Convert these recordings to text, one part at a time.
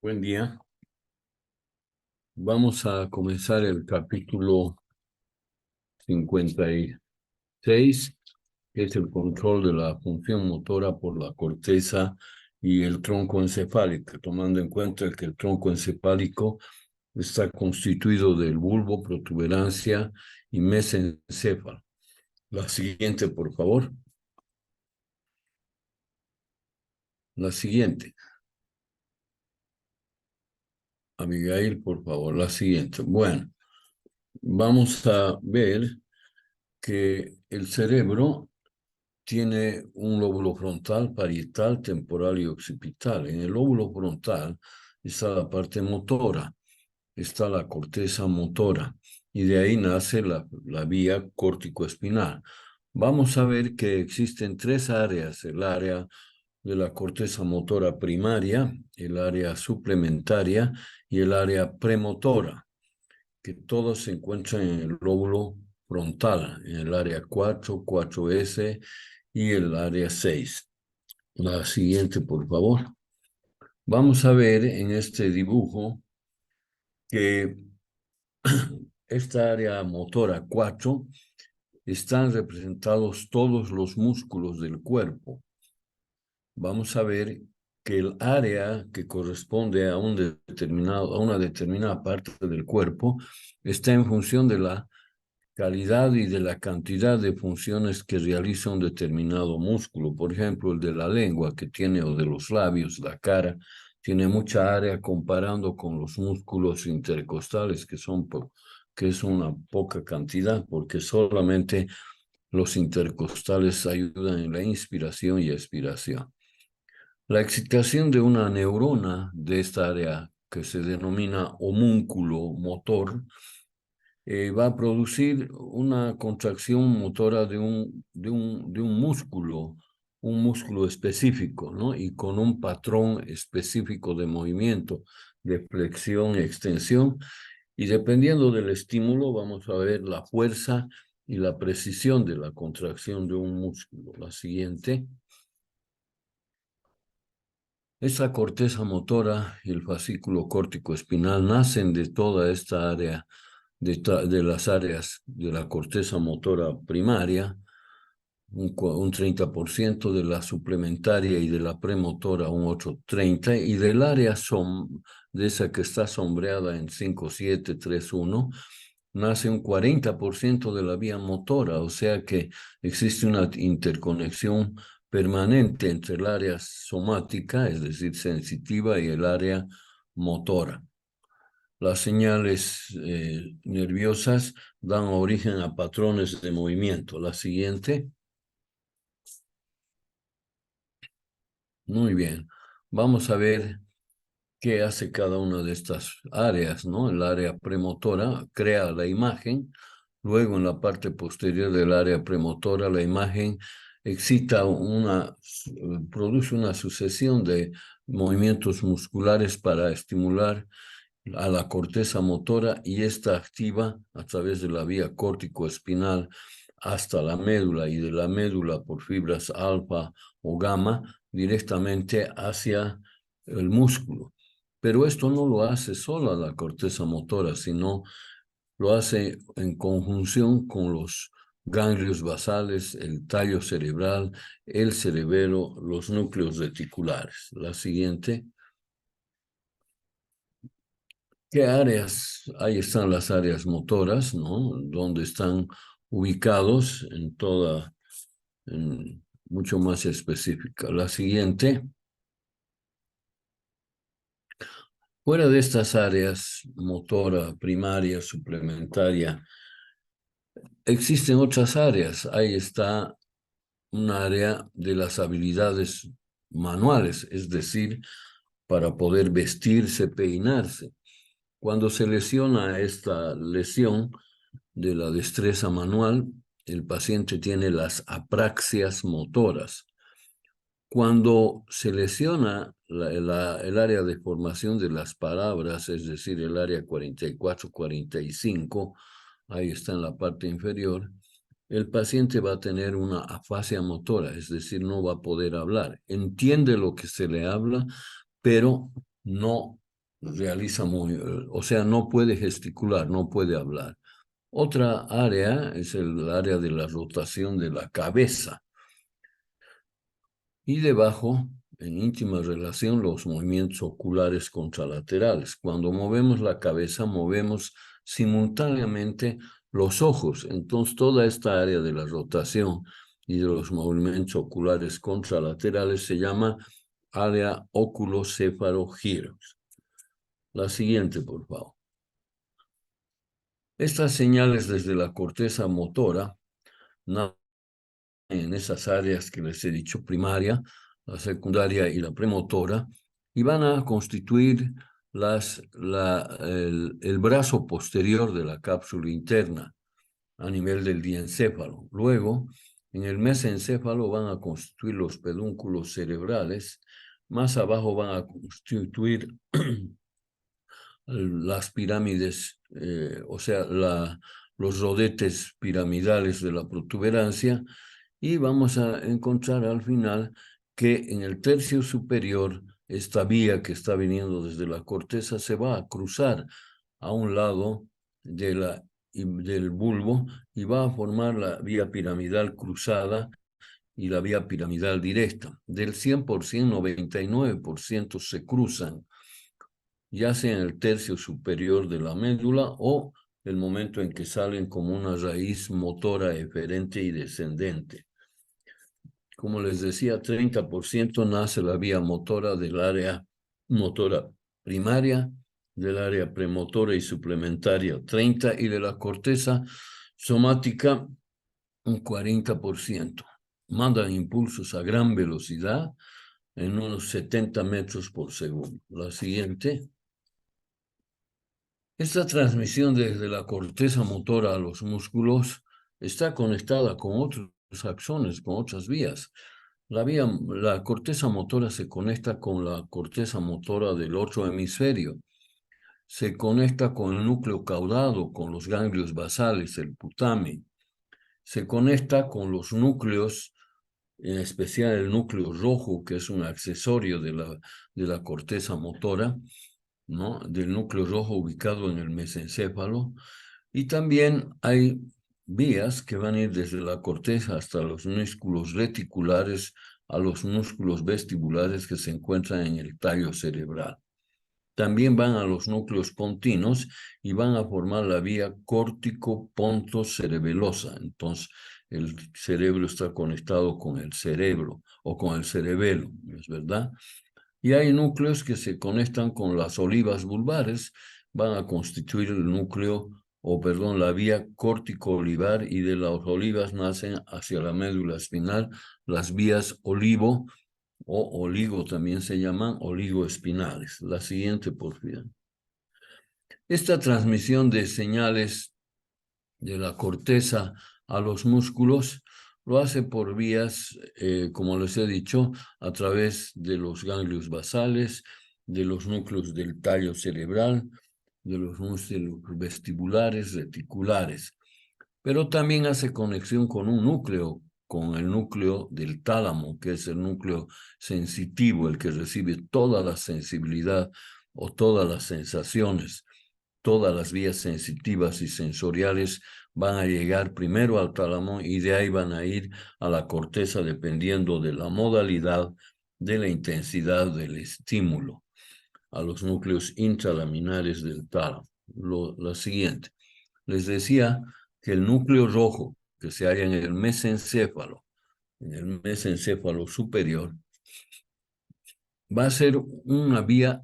Buen día. Vamos a comenzar el capítulo 56, que es el control de la función motora por la corteza y el tronco encefálico, tomando en cuenta que el tronco encefálico está constituido del bulbo, protuberancia y mesencéfalo. La siguiente, por favor. La siguiente. Abigail, por favor, la siguiente. Bueno, vamos a ver que el cerebro tiene un lóbulo frontal, parietal, temporal y occipital. En el lóbulo frontal está la parte motora, está la corteza motora, y de ahí nace la vía córtico-espinal. Vamos a ver que existen tres áreas: el área de la corteza motora primaria, el área suplementaria y el área premotora, que todos se encuentran en el lóbulo frontal, en el área 4, 4S y el área 6. La siguiente, por favor. Vamos a ver en este dibujo que esta área motora 4 están representados todos los músculos del cuerpo. Vamos a ver que el área que corresponde a una determinada parte del cuerpo está en función de la calidad y de la cantidad de funciones que realiza un determinado músculo. Por ejemplo, el de la lengua que tiene, o de los labios, la cara, tiene mucha área comparando con los músculos intercostales, que es una poca cantidad, porque solamente los intercostales ayudan en la inspiración y expiración. La excitación de una neurona de esta área, que se denomina homúnculo motor, va a producir una contracción motora de un músculo específico, ¿no? Y con un patrón específico de movimiento, de flexión y extensión. Y dependiendo del estímulo, vamos a ver la fuerza y la precisión de la contracción de un músculo. La siguiente. Esa corteza motora y el fascículo córtico espinal nacen de toda esta área, de las áreas de la corteza motora primaria, un 30%, de la suplementaria y de la premotora un otro 30%, y del área de esa que está sombreada en 5, 7, 3, 1, nace un 40% de la vía motora, o sea que existe una interconexión permanente entre el área somática, es decir, sensitiva, y el área motora. Las señales nerviosas dan origen a patrones de movimiento. La siguiente. Muy bien. Vamos a ver qué hace cada una de estas áreas, ¿no? El área premotora crea la imagen. Luego, en la parte posterior del área premotora, la imagen produce una sucesión de movimientos musculares para estimular a la corteza motora, y esta activa a través de la vía córtico-espinal hasta la médula, y de la médula por fibras alfa o gamma directamente hacia el músculo. Pero esto no lo hace sola la corteza motora, sino lo hace en conjunción con los ganglios basales, el tallo cerebral, el cerebelo, los núcleos reticulares. La siguiente. ¿Qué áreas? Ahí están las áreas motoras, ¿no? Donde están ubicados mucho más específica. La siguiente. Fuera de estas áreas, motora, primaria, suplementaria, existen otras áreas. Ahí está un área de las habilidades manuales, es decir, para poder vestirse, peinarse. Cuando se lesiona esta lesión de la destreza manual, el paciente tiene las apraxias motoras. Cuando se lesiona el área de formación de las palabras, es decir, el área 44-45, ahí está en la parte inferior, el paciente va a tener una afasia motora, es decir, no va a poder hablar. Entiende lo que se le habla, pero no realiza muy, o sea, no puede gesticular, no puede hablar. Otra área es el área de la rotación de la cabeza. Y debajo, en íntima relación, los movimientos oculares contralaterales. Cuando movemos la cabeza, movemos simultáneamente los ojos. Entonces, toda esta área de la rotación y de los movimientos oculares contralaterales se llama área oculocéfalo-gyrus. La siguiente, por favor. Estas señales desde la corteza motora en esas áreas que les he dicho, primaria, la secundaria y la premotora, y van a constituir el brazo posterior de la cápsula interna a nivel del diencéfalo. Luego, en el mesencéfalo van a constituir los pedúnculos cerebrales, más abajo van a constituir las pirámides, o sea, los rodetes piramidales de la protuberancia, y vamos a encontrar al final que en el tercio superior esta vía que está viniendo desde la corteza se va a cruzar a un lado del bulbo y va a formar la vía piramidal cruzada y la vía piramidal directa. Del 100%, 99% se cruzan, ya sea en el tercio superior de la médula o el momento en que salen como una raíz motora eferente y descendente. Como les decía, 30% nace la vía motora del área motora primaria, del área premotora y suplementaria 30%, y de la corteza somática un 40%. Mandan impulsos a gran velocidad en unos 70 metros por segundo. La siguiente. Esta transmisión desde la corteza motora a los músculos está conectada con otros axones, con otras vías. La corteza motora se conecta con la corteza motora del otro hemisferio. Se conecta con el núcleo caudado, con los ganglios basales, el putamen. Se conecta con los núcleos, en especial el núcleo rojo, que es un accesorio de la corteza motora, ¿no? Del núcleo rojo ubicado en el mesencéfalo. Y también hay vías que van a ir desde la corteza hasta los músculos reticulares, a los músculos vestibulares que se encuentran en el tallo cerebral. También van a los núcleos pontinos y van a formar la vía córtico-ponto-cerebelosa. Entonces, el cerebro está conectado con el cerebro o con el cerebelo, ¿es verdad? Y hay núcleos que se conectan con las olivas vulvares, van a constituir el núcleo, la vía córtico-olivar, y de las olivas nacen hacia la médula espinal las vías olivo o oligo, también se llaman oligoespinales. La siguiente, por favor. Esta transmisión de señales de la corteza a los músculos lo hace por vías, como les he dicho, a través de los ganglios basales, de los núcleos del tallo cerebral, de los núcleos vestibulares, reticulares. Pero también hace conexión con un núcleo, con el núcleo del tálamo, que es el núcleo sensitivo, el que recibe toda la sensibilidad o todas las sensaciones. Todas las vías sensitivas y sensoriales van a llegar primero al tálamo y de ahí van a ir a la corteza dependiendo de la modalidad, de la intensidad del estímulo, a los núcleos intralaminares del tálamo. La siguiente. Les decía que el núcleo rojo que se halla en el mesencéfalo superior, va a ser una vía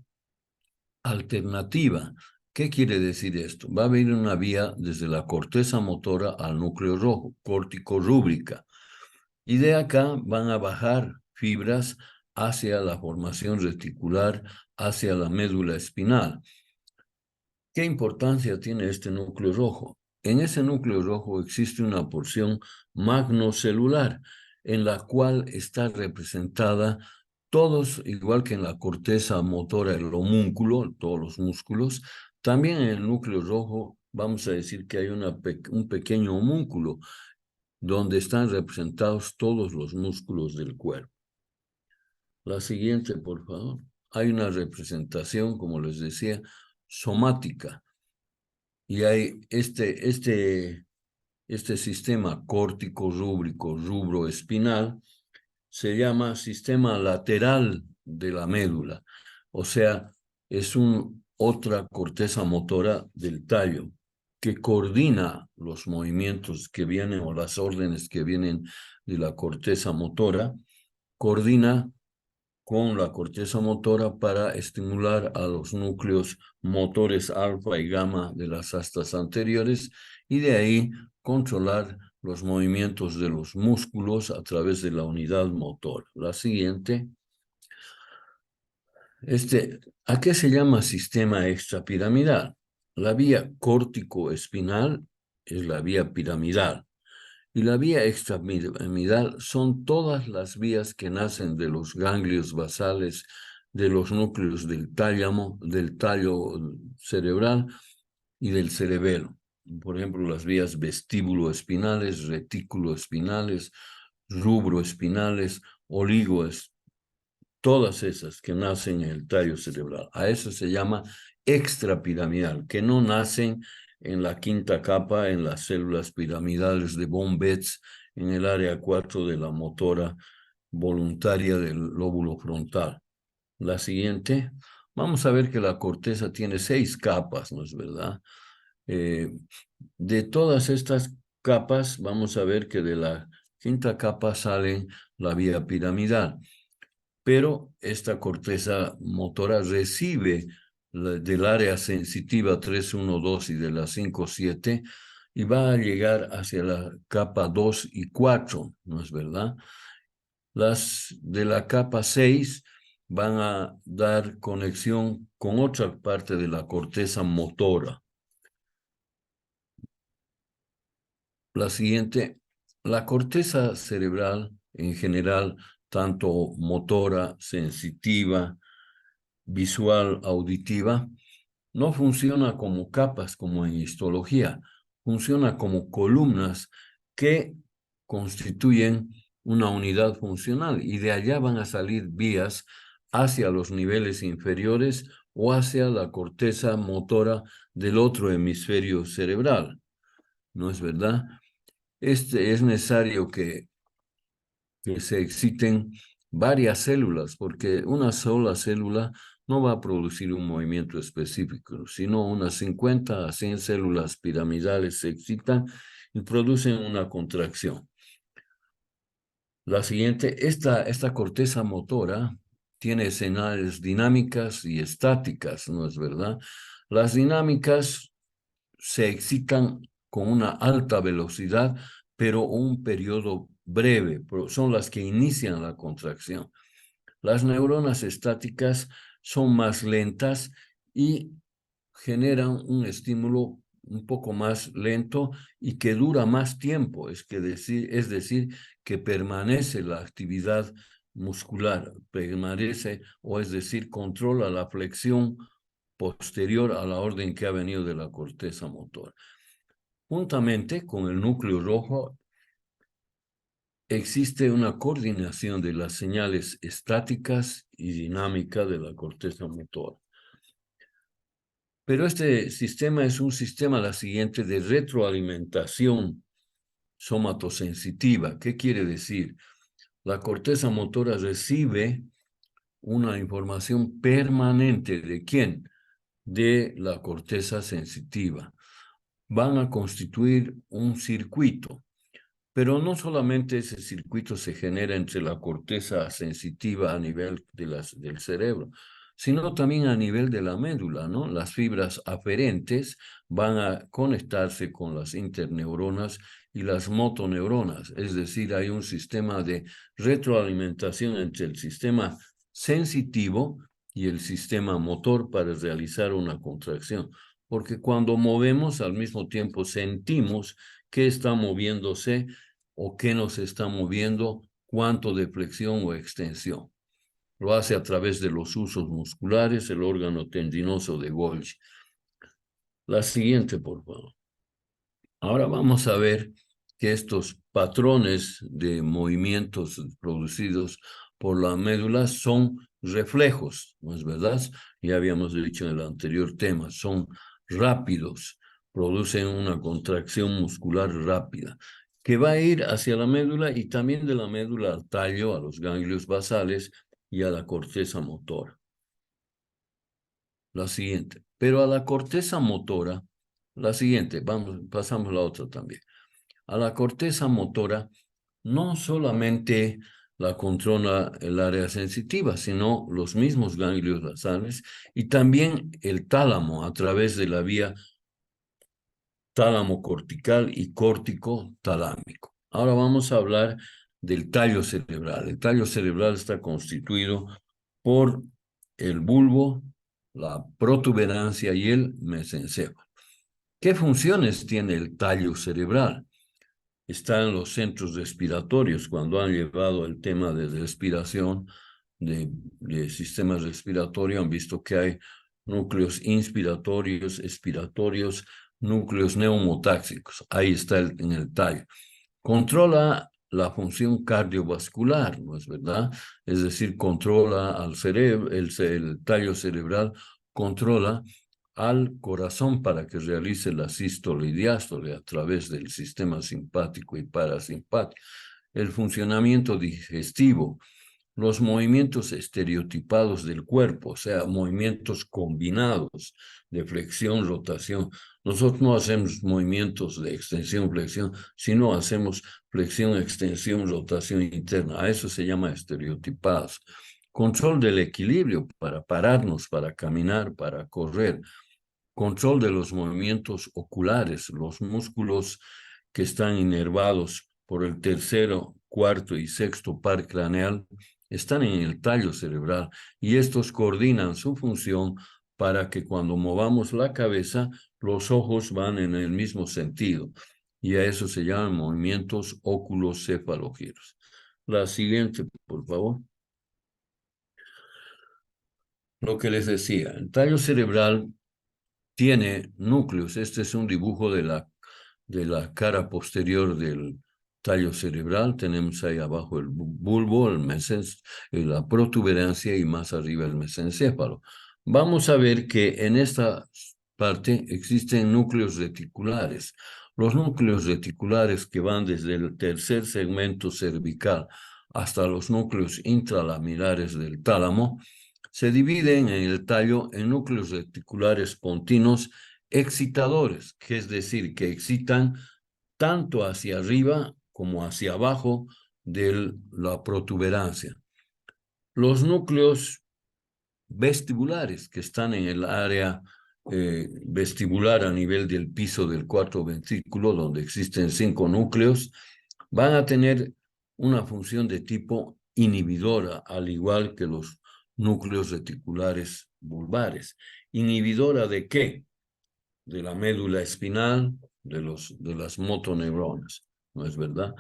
alternativa. ¿Qué quiere decir esto? Va a haber una vía desde la corteza motora al núcleo rojo, córtico rúbrica, y de acá van a bajar fibras hacia la formación reticular, hacia la médula espinal. ¿Qué importancia tiene este núcleo rojo? En ese núcleo rojo existe una porción magnocelular en la cual está representada todos, igual que en la corteza motora, el homúnculo, todos los músculos. También en el núcleo rojo vamos a decir que hay un pequeño homúnculo donde están representados todos los músculos del cuerpo. La siguiente, por favor. hay una representación, como les decía, somática. Y hay este sistema córtico, rúbrico, rubro espinal, se llama sistema lateral de la médula. O sea, es otra corteza motora del tallo que coordina los movimientos que vienen o las órdenes que vienen de la corteza motora, coordina con la corteza motora para estimular a los núcleos motores alfa y gamma de las astas anteriores y de ahí controlar los movimientos de los músculos a través de la unidad motor. La siguiente. ¿A qué se llama sistema extrapiramidal? La vía córtico-espinal es la vía piramidal. Y la vía extrapiramidal son todas las vías que nacen de los ganglios basales, de los núcleos del tálamo, del tallo cerebral y del cerebelo. Por ejemplo, las vías vestíbulo-espinales, retículo-espinales, rubro-espinales, oligoespinales, todas esas que nacen en el tallo cerebral. A eso se llama extrapiramidal, que no nacen en la quinta capa, en las células piramidales de von Betz, en el área 4 de la motora voluntaria del lóbulo frontal. La siguiente, vamos a ver que la corteza tiene 6 capas, ¿no es verdad? De todas estas capas, vamos a ver que de la quinta capa sale la vía piramidal, pero esta corteza motora recibe del área sensitiva 3, 1, 2 y de la 5, 7 y va a llegar hacia la capa 2 y 4, ¿no es verdad? Las de la capa 6 van a dar conexión con otra parte de la corteza motora. La siguiente, la corteza cerebral en general, tanto motora, sensitiva, visual, auditiva, no funciona como capas como en histología, funciona como columnas que constituyen una unidad funcional y de allá van a salir vías hacia los niveles inferiores o hacia la corteza motora del otro hemisferio cerebral. ¿No es verdad? Es necesario que se exciten varias células, porque una sola célula no va a producir un movimiento específico, sino unas 50 a 100 células piramidales se excitan y producen una contracción. La siguiente, esta corteza motora tiene señales dinámicas y estáticas, ¿no es verdad? Las dinámicas se excitan con una alta velocidad, pero un periodo breve, son las que inician la contracción. Las neuronas estáticas son más lentas y generan un estímulo un poco más lento y que dura más tiempo, es decir, que permanece la actividad muscular, permanece, o es decir, controla la flexión posterior a la orden que ha venido de la corteza motora. Juntamente con el núcleo rojo, existe una coordinación de las señales estáticas y dinámicas de la corteza motora. Pero este sistema es un sistema, la siguiente, de retroalimentación somatosensitiva. ¿Qué quiere decir? La corteza motora recibe una información permanente. ¿De quién? De la corteza sensitiva. Van a constituir un circuito. Pero no solamente ese circuito se genera entre la corteza sensitiva a nivel del cerebro, sino también a nivel de la médula, ¿no? Las fibras aferentes van a conectarse con las interneuronas y las motoneuronas, es decir, hay un sistema de retroalimentación entre el sistema sensitivo y el sistema motor para realizar una contracción, porque cuando movemos al mismo tiempo sentimos qué está moviéndose o qué nos está moviendo, cuánto de flexión o extensión. Lo hace a través de los usos musculares, el órgano tendinoso de Golgi. La siguiente, por favor. Ahora vamos a ver que estos patrones de movimientos producidos por la médula son reflejos, ¿no es verdad? Ya habíamos dicho en el anterior tema, son rápidos, producen una contracción muscular rápida, que va a ir hacia la médula y también de la médula al tallo, a los ganglios basales y a la corteza motora. La siguiente. Pero a la corteza motora, la siguiente, pasamos a la otra también. A la corteza motora no solamente la controla el área sensitiva, sino los mismos ganglios basales y también el tálamo a través de la vía tálamo cortical y córtico talámico. Ahora vamos a hablar del tallo cerebral. El tallo cerebral está constituido por el bulbo, la protuberancia y el mesencéfalo. ¿Qué funciones tiene el tallo cerebral? Está en los centros respiratorios. Cuando han llevado el tema de respiración, de sistemas respiratorios, han visto que hay núcleos inspiratorios, expiratorios, núcleos neumotáxicos. Ahí está en el tallo. Controla la función cardiovascular, ¿no es verdad? Es decir, controla al cerebro, el tallo cerebral controla al corazón para que realice la sístole y diástole a través del sistema simpático y parasimpático. El funcionamiento digestivo, los movimientos estereotipados del cuerpo, o sea, movimientos combinados de flexión, rotación. Nosotros no hacemos movimientos de extensión, flexión, sino hacemos flexión, extensión, rotación interna. A eso se llama estereotipados. Control del equilibrio para pararnos, para caminar, para correr. Control de los movimientos oculares, los músculos que están inervados por el tercero, cuarto y sexto par craneal están en el tallo cerebral y estos coordinan su función para que cuando movamos la cabeza, los ojos van en el mismo sentido. Y a eso se llaman movimientos óculo-cefalogiros. La siguiente, por favor. Lo que les decía, el tallo cerebral tiene núcleos. Este es un dibujo de la cara posterior del tallo cerebral. Tenemos ahí abajo el bulbo, la protuberancia y más arriba el mesencéfalo. Vamos a ver que en esta parte existen núcleos reticulares. Los núcleos reticulares que van desde el tercer segmento cervical hasta los núcleos intralaminares del tálamo se dividen en el tallo en núcleos reticulares pontinos excitadores, que es decir, que excitan tanto hacia arriba como hacia abajo de la protuberancia. Los núcleos vestibulares, que están en el área vestibular a nivel del piso del cuarto ventrículo, donde existen 5 núcleos, van a tener una función de tipo inhibidora, al igual que los núcleos reticulares bulbares. ¿Inhibidora de qué? De la médula espinal, de las motoneuronas, ¿no es verdad?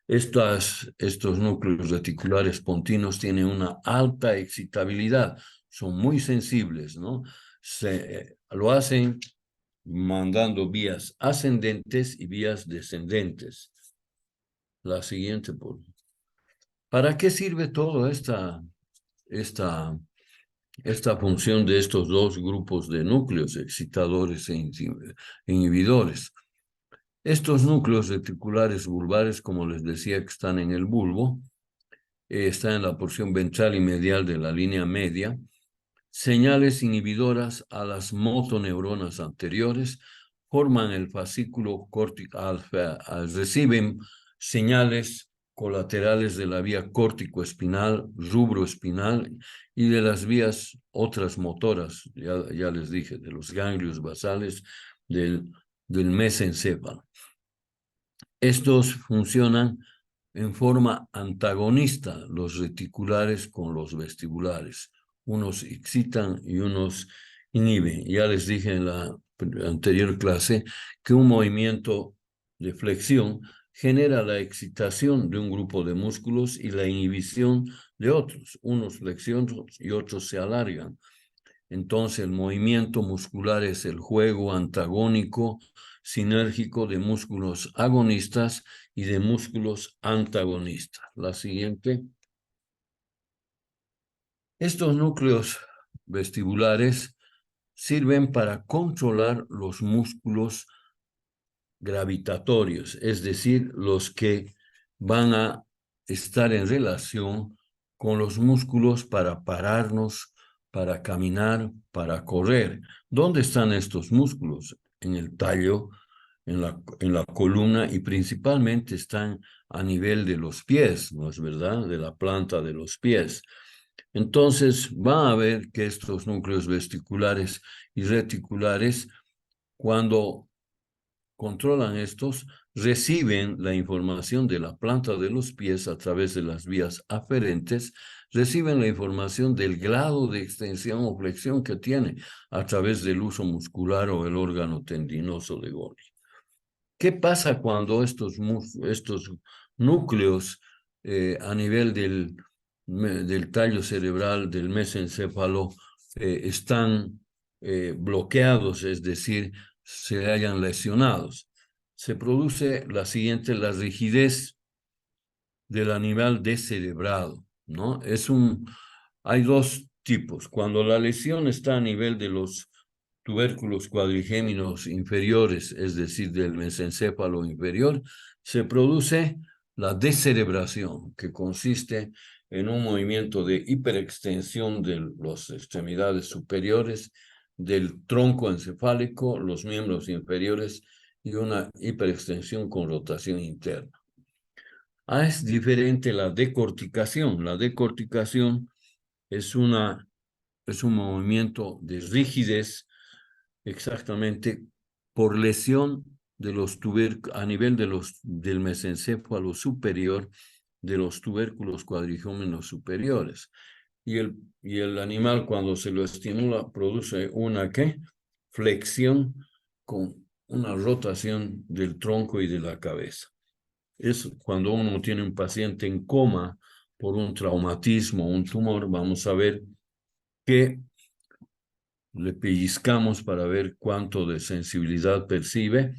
Estos núcleos reticulares pontinos tienen una alta excitabilidad, son muy sensibles, ¿no? Lo hacen mandando vías ascendentes y vías descendentes. La siguiente, por favor. ¿Para qué sirve toda esta función de estos dos grupos de núcleos, excitadores e inhibidores? Estos núcleos reticulares bulbares, como les decía, que están en el bulbo, están en la porción ventral y medial de la línea media, señales inhibidoras a las motoneuronas anteriores, forman el fascículo cortical, reciben señales colaterales de la vía córtico-espinal, rubroespinal y de las vías otras motoras, ya les dije, de los ganglios basales del mesencéfalo. Estos funcionan en forma antagonista, los reticulares con los vestibulares. Unos excitan y unos inhiben. Ya les dije en la anterior clase que un movimiento de flexión genera la excitación de un grupo de músculos y la inhibición de otros. Unos flexionan y otros se alargan. Entonces, el movimiento muscular es el juego antagónico, sinérgico de músculos agonistas y de músculos antagonistas. La siguiente. Estos núcleos vestibulares sirven para controlar los músculos gravitatorios, es decir, los que van a estar en relación con los músculos para pararnos, para caminar, para correr. ¿Dónde están estos músculos? En el tallo, en la columna, y principalmente están a nivel de los pies, ¿no es verdad? De la planta de los pies. Entonces, va a ver que estos núcleos vesticulares y reticulares, cuando controlan estos, reciben la información de la planta de los pies a través de las vías aferentes, reciben la información del grado de extensión o flexión que tiene a través del uso muscular o el órgano tendinoso de Golgi. ¿Qué pasa cuando estos núcleos a nivel del tallo cerebral, del mesencéfalo, están bloqueados, es decir, se hayan lesionados? Se produce la rigidez del animal descerebrado, ¿no? Hay dos tipos. Cuando la lesión está a nivel de los tubérculos cuadrigéminos inferiores, es decir, del mesencéfalo inferior, se produce la descerebración, que consiste en un movimiento de hiperextensión de las extremidades superiores, del tronco encefálico, los miembros inferiores y una hiperextensión con rotación interna. Es diferente la decorticación. La decorticación es un movimiento de rigidez exactamente por lesión de los a nivel del mesencéfalo superior, de los tubérculos cuadrigéminos superiores. Y el animal, cuando se lo estimula, produce una flexión con una rotación del tronco y de la cabeza. Es cuando uno tiene un paciente en coma por un traumatismo o un tumor, vamos a ver que le pellizcamos para ver cuánto de sensibilidad percibe.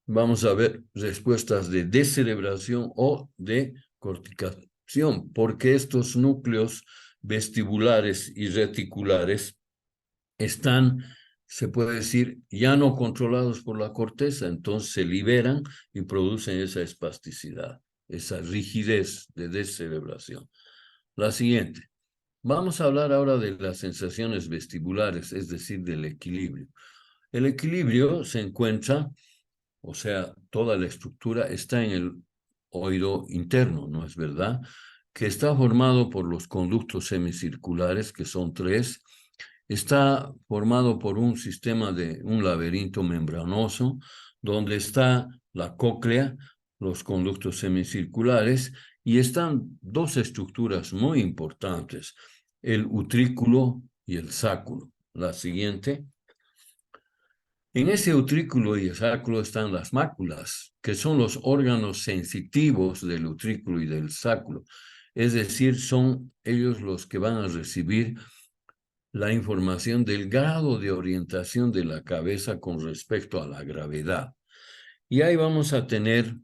Vamos a ver respuestas de descerebración o de corticación, porque estos núcleos vestibulares y reticulares están, se puede decir, ya no controlados por la corteza, entonces se liberan y producen esa espasticidad, esa rigidez de descerebración. La siguiente. Vamos a hablar ahora de las sensaciones vestibulares, es decir, del equilibrio. El equilibrio se encuentra, o sea, toda la estructura está en el oído interno, ¿no es verdad? Que está formado por los conductos semicirculares, que son 3. Está formado por un sistema de un laberinto membranoso, donde está la cóclea, los conductos semicirculares, y están dos estructuras muy importantes, el utrículo y el sáculo. La siguiente. En ese utrículo y el sáculo están las máculas, que son los órganos sensitivos del utrículo y del sáculo. Es decir, son ellos los que van a recibir la información del grado de orientación de la cabeza con respecto a la gravedad. Y ahí vamos a tener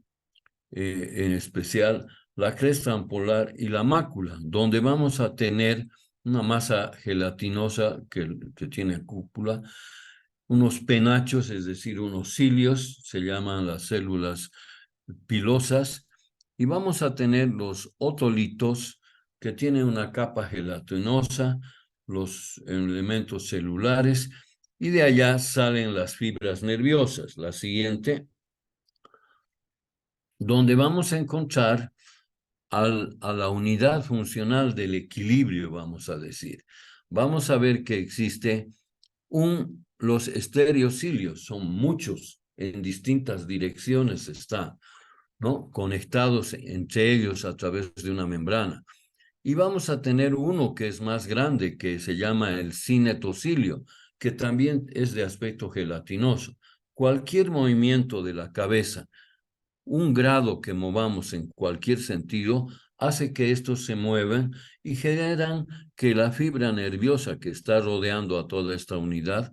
en especial la cresta ampolar y la mácula, donde vamos a tener una masa gelatinosa que tiene cúpula, unos penachos, es decir, unos cilios, se llaman las células pilosas, y vamos a tener los otolitos, que tienen una capa gelatinosa, los elementos celulares, y de allá salen las fibras nerviosas. La siguiente, donde vamos a encontrar a la unidad funcional del equilibrio, vamos a decir. Vamos a ver que existe los estereocilios, son muchos, en distintas direcciones están, ¿no? Conectados entre ellos a través de una membrana. Y vamos a tener uno que es más grande, que se llama el cinetocilio, que también es de aspecto gelatinoso. Cualquier movimiento de la cabeza, un grado que movamos en cualquier sentido, hace que estos se muevan y generan que la fibra nerviosa que está rodeando a toda esta unidad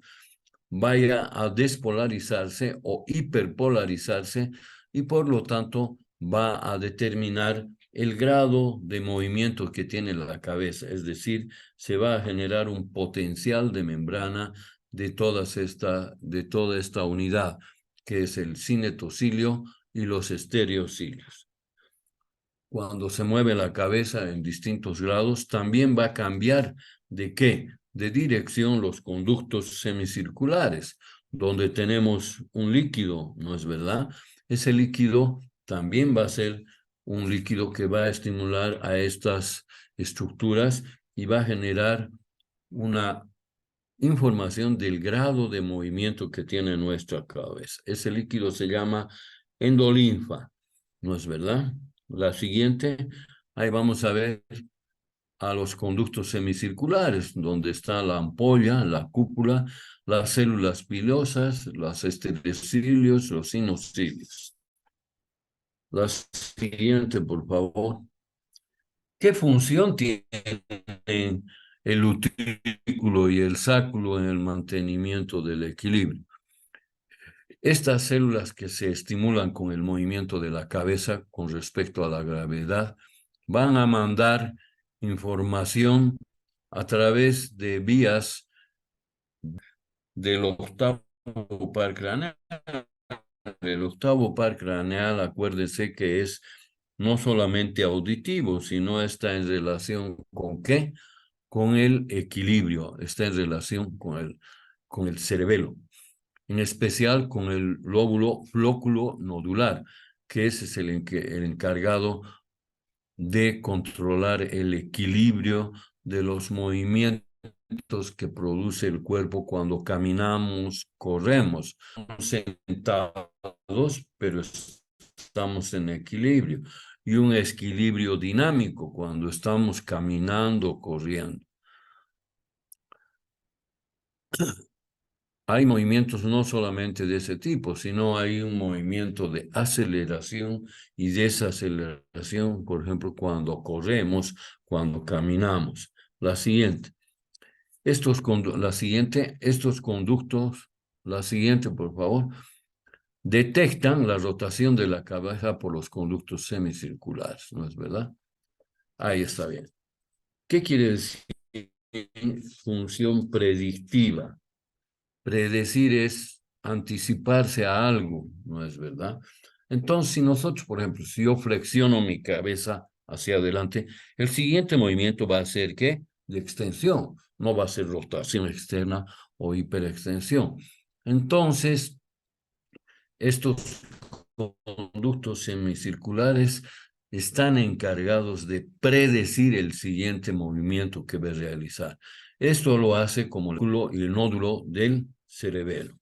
vaya a despolarizarse o hiperpolarizarse, y por lo tanto va a determinar el grado de movimiento que tiene la cabeza, es decir, se va a generar un potencial de membrana de toda esta unidad, que es el cinetocilio y los estereocilios. Cuando se mueve la cabeza en distintos grados, también va a cambiar ¿de qué? De dirección los conductos semicirculares, donde tenemos un líquido, ¿no es verdad? Ese líquido también va a ser un líquido que va a estimular a estas estructuras y va a generar una información del grado de movimiento que tiene nuestra cabeza. Ese líquido se llama endolinfa, ¿no es verdad? La siguiente, ahí vamos a ver a los conductos semicirculares, donde está la ampolla, la cúpula, las células pilosas, los estereocilios, los sinocilios. La siguiente, por favor. ¿Qué función tienen el utrículo y el sáculo en el mantenimiento del equilibrio? Estas células que se estimulan con el movimiento de la cabeza con respecto a la gravedad van a mandar información a través de vías del octavo par craneal. El octavo par craneal, acuérdense que es no solamente auditivo, sino está en relación ¿con qué? Con el equilibrio, está en relación con el cerebelo, en especial con el lóbulo flóculo nodular, que ese es el encargado de controlar el equilibrio de los movimientos que produce el cuerpo cuando caminamos, corremos, sentados, pero estamos en equilibrio, y un equilibrio dinámico cuando estamos caminando, corriendo. Hay movimientos no solamente de ese tipo, sino hay un movimiento de aceleración y desaceleración, por ejemplo, cuando corremos, cuando caminamos. La siguiente. Estos conductos, la siguiente, por favor, detectan la rotación de la cabeza por los conductos semicirculares, ¿no es verdad? Ahí está bien. ¿Qué quiere decir función predictiva? Predecir es anticiparse a algo, ¿no es verdad? Entonces, si nosotros, por ejemplo, si yo flexiono mi cabeza hacia adelante, el siguiente movimiento va a ser, ¿qué? De extensión, no va a ser rotación externa o hiperextensión. Entonces, estos conductos semicirculares están encargados de predecir el siguiente movimiento que va a realizar. Esto lo hace como el nódulo y el nódulo del cerebelo.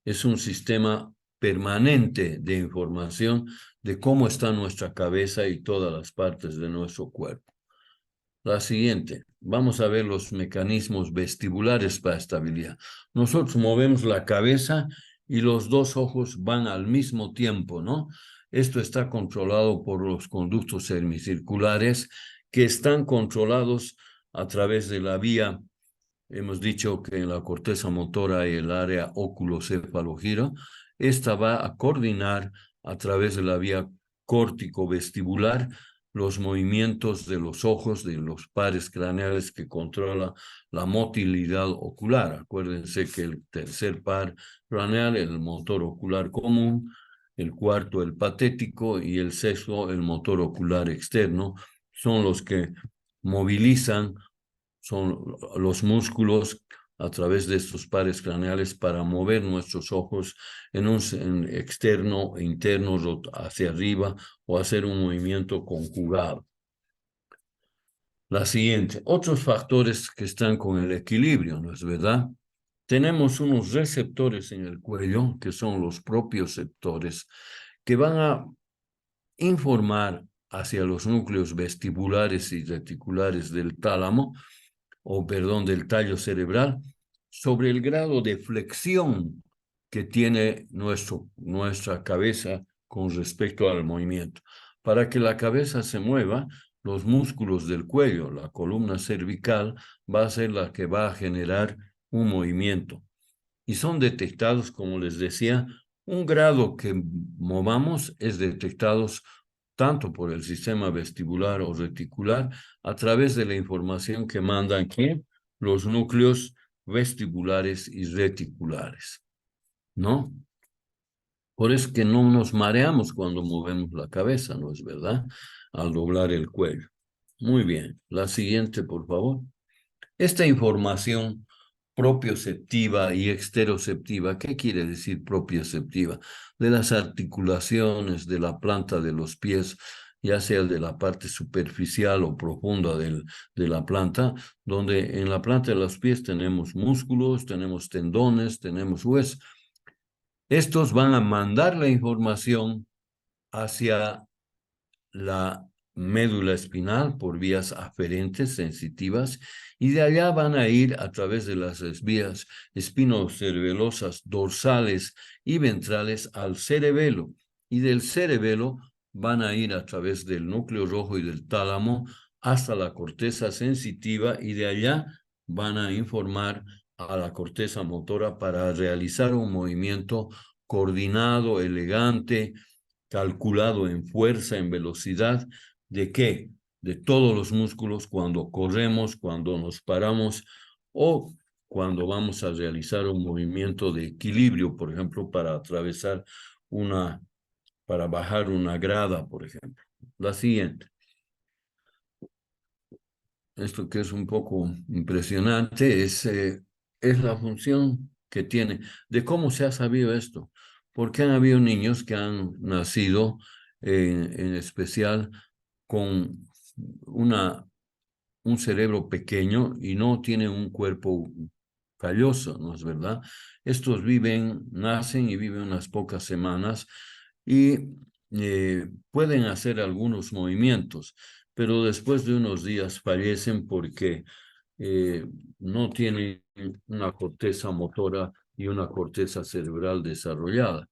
Es un sistema permanente de información de cómo está nuestra cabeza y todas las partes de nuestro cuerpo. La siguiente, vamos a ver los mecanismos vestibulares para estabilidad. Nosotros movemos la cabeza y los dos ojos van al mismo tiempo, ¿no? Esto está controlado por los conductos semicirculares que están controlados a través de la vía. Hemos dicho que en la corteza motora y el área óculo-cefalogiro, esta va a coordinar a través de la vía córtico-vestibular los movimientos de los ojos, de los pares craneales que controla la motilidad ocular. Acuérdense que el tercer par craneal, el motor ocular común, el cuarto, el patético, y el sexto, el motor ocular externo, son los que movilizan, son los músculos a través de estos pares craneales para mover nuestros ojos en externo e interno hacia arriba o hacer un movimiento conjugado. La siguiente, otros factores que están con el equilibrio, ¿no es verdad? Tenemos unos receptores en el cuello, que son los propioceptores, que van a informar hacia los núcleos vestibulares y reticulares del tálamo, del tallo cerebral, sobre el grado de flexión que tiene nuestra cabeza con respecto al movimiento. Para que la cabeza se mueva, los músculos del cuello, la columna cervical, va a ser la que va a generar un movimiento. Y son detectados, como les decía, un grado que movamos es detectados tanto por el sistema vestibular o reticular, a través de la información que mandan ¿qué? Los núcleos vestibulares y reticulares, ¿no? Por eso que no nos mareamos cuando movemos la cabeza, ¿no es verdad? Al doblar el cuello. Muy bien. La siguiente, por favor. Esta información propioceptiva y exteroceptiva, ¿qué quiere decir propioceptiva? De las articulaciones de la planta de los pies, ya sea de la parte superficial o profunda de la planta, donde en la planta de los pies tenemos músculos, tenemos tendones, tenemos huesos. Estos van a mandar la información hacia la médula espinal por vías aferentes sensitivas y de allá van a ir a través de las vías espinocerebelosas dorsales y ventrales al cerebelo y del cerebelo van a ir a través del núcleo rojo y del tálamo hasta la corteza sensitiva y de allá van a informar a la corteza motora para realizar un movimiento coordinado, elegante, calculado en fuerza, en velocidad. ¿De qué? De todos los músculos cuando corremos, cuando nos paramos o cuando vamos a realizar un movimiento de equilibrio, por ejemplo, para atravesar para bajar una grada, por ejemplo. La siguiente. Esto que es un poco impresionante es la función que tiene. ¿De cómo se ha sabido esto? Porque han habido niños que han nacido en especial con un cerebro pequeño y no tienen un cuerpo calloso, ¿no es verdad? Estos nacen y viven unas pocas semanas y pueden hacer algunos movimientos, pero después de unos días fallecen porque eh, no tienen una corteza motora y una corteza cerebral desarrollada.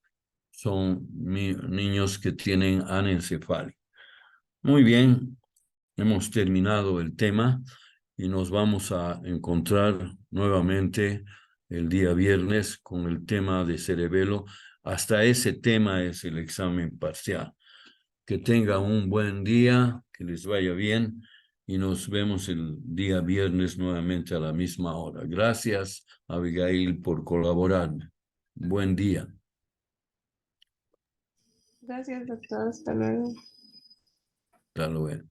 Son niños que tienen anencefalia. Muy bien, hemos terminado el tema y nos vamos a encontrar nuevamente el día viernes con el tema de cerebelo. Hasta ese tema es el examen parcial. Que tengan un buen día, que les vaya bien y nos vemos el día viernes nuevamente a la misma hora. Gracias, Abigail, por colaborar. Buen día. Gracias, doctor. Hasta luego. Hasta luego.